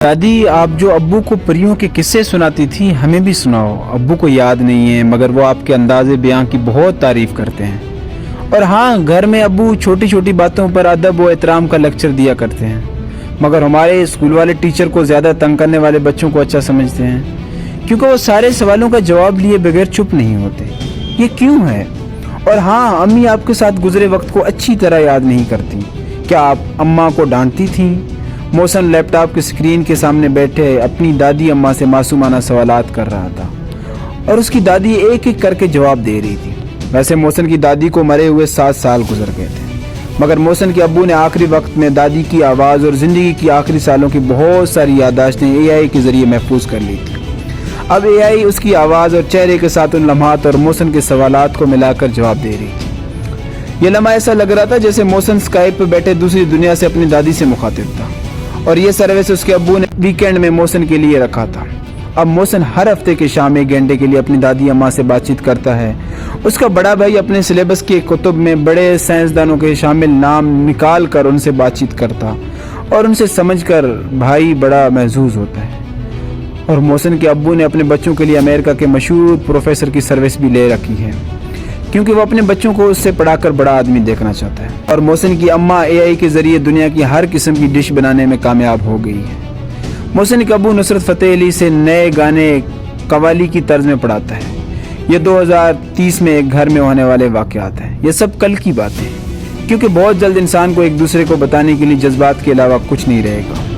दादी, आप जो अब्बू को परियों के किस्से सुनाती थी, हमें भी सुनाओ। अब्बू को याद नहीं है, मगर वो आपके अंदाज़े बयां की बहुत तारीफ़ करते हैं। और हाँ, घर में अब्बू छोटी छोटी बातों पर अदब व एहतराम का लेक्चर दिया करते हैं, मगर हमारे स्कूल वाले टीचर को ज़्यादा तंग करने वाले बच्चों को अच्छा समझते हैं, क्योंकि वो सारे सवालों का जवाब लिए बगैर चुप नहीं होते। ये क्यों है? और हाँ, अम्मी आपके साथ गुजरे वक्त को अच्छी तरह याद नहीं करती। क्या आप अम्मा को डांटती थीं? मोहसिन लैपटॉप की स्क्रीन के सामने बैठे अपनी दादी अम्मा से मासूमाना सवालात कर रहा था और उसकी दादी एक एक करके जवाब दे रही थी। वैसे मोहसिन की दादी को मरे हुए 7 साल गुजर गए थे, मगर मोहसिन के अब्बू ने आखिरी वक्त में दादी की आवाज़ और ज़िंदगी की आखिरी सालों की बहुत सारी याददाश्तें AI के ज़रिए महफूज कर ली थी। अब AI उसकी आवाज़ और चेहरे के साथ उन लम्हात और मोहसिन के सवालात को मिलाकर जवाब दे रही थी। यह लम्हा ऐसा लग रहा था जैसे मोहसिन स्काइप पर बैठे दूसरी दुनिया से अपनी दादी से मुखातिब था, और ये सर्विस उसके अब्बू ने वीकेंड में मोहसिन के लिए रखा था। अब मोहसिन हर हफ्ते के शाम 1 घंटे के लिए अपनी दादी अम्मा से बातचीत करता है। उसका बड़ा भाई अपने सिलेबस के कुतुब में बड़े साइंसदानों के शामिल नाम निकाल कर उनसे बातचीत करता और उनसे समझकर भाई बड़ा महजूज होता है। और मोहसिन के अब्बू ने अपने बच्चों के लिए अमेरिका के मशहूर प्रोफेसर की सर्विस भी ले रखी है, क्योंकि वो अपने बच्चों को उससे पढ़ाकर बड़ा आदमी देखना चाहता है। और मोहसिन की अम्मा AI के ज़रिए दुनिया की हर किस्म की डिश बनाने में कामयाब हो गई है। मोहसिन के अब्बू नुसरत फ़तेह अली से नए गाने कव्वाली की तर्ज में पढ़ाता है। ये 2030 में एक घर में होने वाले वाक़यात हैं। ये सब कल की बातें हैं, क्योंकि बहुत जल्द इंसान को एक दूसरे को बताने के लिए जज्बात के अलावा कुछ नहीं रहेगा।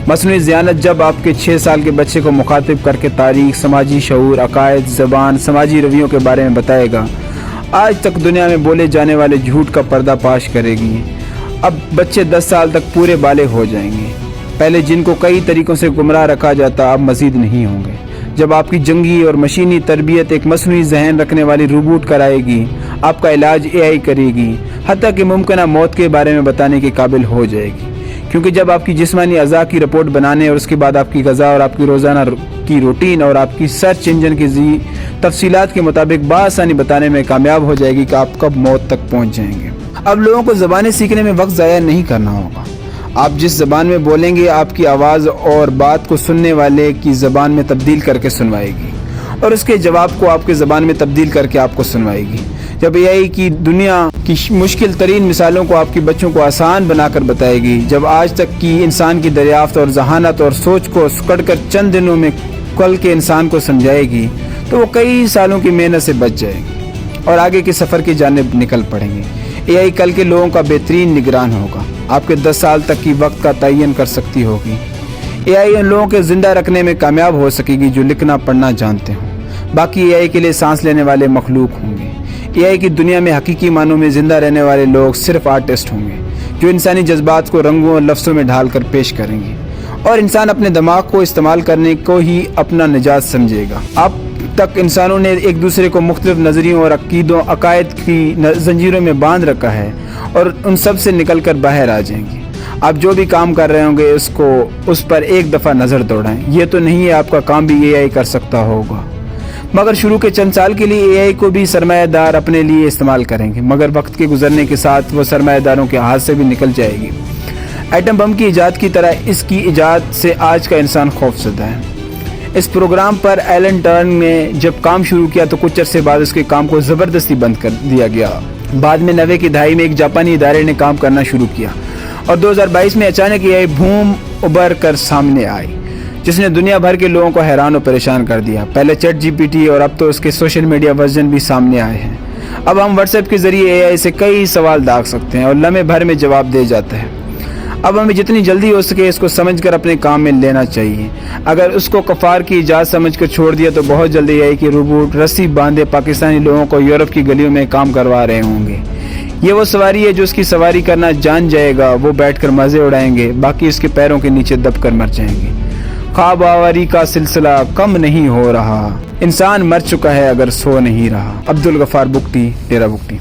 मसनूई ज़ियानत जब आपके 6 साल के बच्चे को मुखातिब करके तारीख़, समाजी शऊर, अकायद, ज़बान, समाजी रवैयों के बारे में बताएगा, आज तक दुनिया में बोले जाने वाले झूठ का पर्दाफाश करेगी। अब बच्चे 10 साल तक पूरे बाले हो जाएंगे। पहले जिनको कई तरीक़ों से गुमराह रखा जाता, अब मज़ीद नहीं होंगे। जब आपकी जंगी और मशीनी तरबियत एक मसनूई जहन रखने वाली रोबोट कराएगी, आपका इलाज AI करेगी, हत्ता कि मुमकिन मौत के बारे में बताने के काबिल हो जाएगी। क्योंकि जब आपकी जिस्मानी अज़ा की रिपोर्ट बनाने और उसके बाद आपकी ग़ज़ा और आपकी रोज़ाना की रूटीन और आपकी सर्च इंजन की तफसीलात के मुताबिक बासानी बताने में कामयाब हो जाएगी कि आप कब मौत तक पहुंच जाएंगे। अब लोगों को ज़बानें सीखने में वक्त ज़ाया नहीं करना होगा। आप जिस ज़बान में बोलेंगे, आपकी आवाज़ और बात को सुनने वाले की ज़बान में तब्दील करके सुनवाएगी और उसके जवाब को आपके ज़बान में तब्दील करके आपको सुनवाएगी। जब AI की दुनिया की मुश्किल तरीन मिसालों को आपके बच्चों को आसान बनाकर बताएगी, जब आज तक की इंसान की दरियाफ्त और जहानत और सोच को सुकड़ कर चंद दिनों में कल के इंसान को समझाएगी, तो वो कई सालों की मेहनत से बच जाएगी और आगे के सफ़र की जानिब निकल पड़ेंगे। AI कल के लोगों का बेहतरीन निगरान होगा, आपके 10 साल तक की वक्त का तयन कर सकती होगी। AI उन लोगों के ज़िंदा रखने में कामयाब हो सकेगी जो लिखना पढ़ना जानते हों। बाकी AI के लिए सांस लेने वाले मखलूक होंगे। AI की दुनिया में हकीकी मानों में ज़िंदा रहने वाले लोग सिर्फ आर्टिस्ट होंगे, जो इंसानी जज्बात को रंगों और लफ्ज़ों में ढाल कर पेश करेंगे, और इंसान अपने दिमाग को इस्तेमाल करने को ही अपना निजात समझेगा। अब तक इंसानों ने एक दूसरे को मुख्तलिफ नज़रियों और अकीदों, अकायद की जंजीरों में बांध रखा है और उन सब से निकल कर बाहर आ जाएंगे। आप जो भी काम कर रहे होंगे उस पर एक दफ़ा नज़र दौड़ाएं। ये तो नहीं है आपका काम भी AI कर सकता होगा, मगर शुरू के चंद साल के लिए AI को भी सरमायादार अपने लिए इस्तेमाल करेंगे, मगर वक्त के गुजरने के साथ वो सरमायादारों के हाथ से भी निकल जाएगी। एटम बम की ईजाद की तरह इसकी ईजाद से आज का इंसान खौफज़दा है। इस प्रोग्राम पर एलन टर्न ने जब काम शुरू किया तो कुछ अरसे बाद उसके काम को ज़बरदस्ती बंद कर दिया गया। बाद में 90 की दहाई में एक जापानी इदारे ने काम करना शुरू किया और 2022 में अचानक AI बूम उभर कर सामने आई, जिसने दुनिया भर के लोगों को हैरान और परेशान कर दिया। पहले ChatGPT और अब तो उसके सोशल मीडिया वर्जन भी सामने आए हैं। अब हम व्हाट्सएप के ज़रिए AI से कई सवाल दाग सकते हैं और लम्हे भर में जवाब दे जाता है। अब हमें जितनी जल्दी हो सके इसको समझकर अपने काम में लेना चाहिए। अगर उसको कफ़ार की इजाज़त समझकर छोड़ दिया तो बहुत जल्दी AI की रोबोट रस्सी बांधे पाकिस्तानी लोगों को यूरोप की गलियों में काम करवा रहे होंगे। ये वो सवारी है जो उसकी सवारी करना जान जाएगा, वो बैठकर मज़े उड़ाएंगे, बाकी उसके पैरों के नीचे दब कर मर जाएंगे। ख्वाब आवारी का सिलसिला कम नहीं हो रहा, इंसान मर चुका है अगर सो नहीं रहा। अब्दुल गफ़ार बुकटी, डेरा बुकटी।